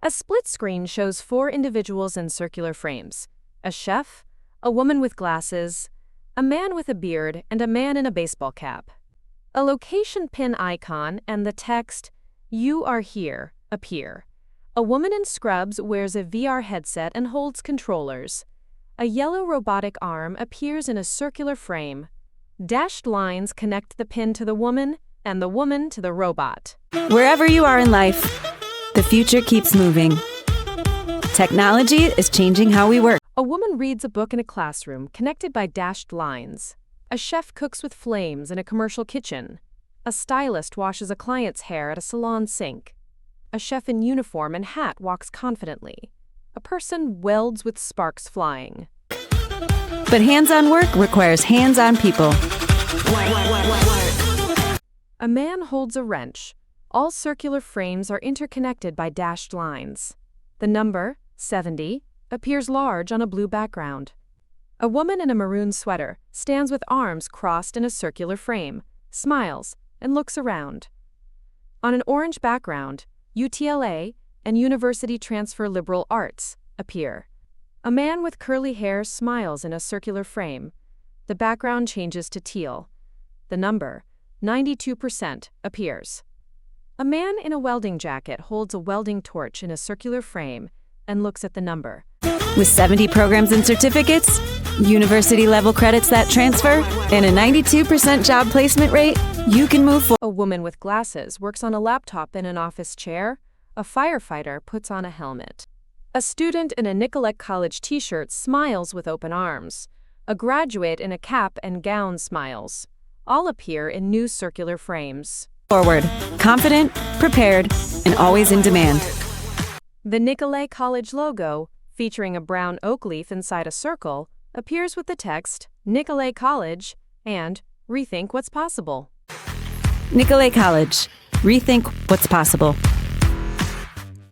A split screen shows four individuals in circular frames: a chef, a woman with glasses, a man with a beard, and a man in a baseball cap. A location pin icon and the text, "You are here," appear. A woman in scrubs wears a VR headset and holds controllers. A yellow robotic arm appears in a circular frame. Dashed lines connect the pin to the woman and the woman to the robot. Wherever you are in life, the future keeps moving. Technology is changing how we work. A woman reads a book in a classroom connected by dashed lines. A chef cooks with flames in a commercial kitchen. A stylist washes a client's hair at a salon sink. A chef in uniform and hat walks confidently. A person welds with sparks flying. But hands-on work requires hands-on people. A man holds a wrench. All circular frames are interconnected by dashed lines. The number, 70, appears large on a blue background. A woman in a maroon sweater stands with arms crossed in a circular frame, smiles, and looks around. On an orange background, UTLA and University Transfer Liberal Arts appear. A man with curly hair smiles in a circular frame. The background changes to teal. The number, 92%, appears. A man in a welding jacket holds a welding torch in a circular frame and looks at the number. With 70 programs and certificates, university-level credits that transfer, and a 92% job placement rate, you can move forward. A woman with glasses works on a laptop in an office chair. A firefighter puts on a helmet. A student in a Nicolet College t-shirt smiles with open arms. A graduate in a cap and gown smiles. All appear in new circular frames. Forward, confident, prepared, and always in demand. The Nicolet College logo, featuring a brown oak leaf inside a circle, appears with the text, Nicolet College, and Rethink What's Possible. Nicolet College. Rethink what's possible.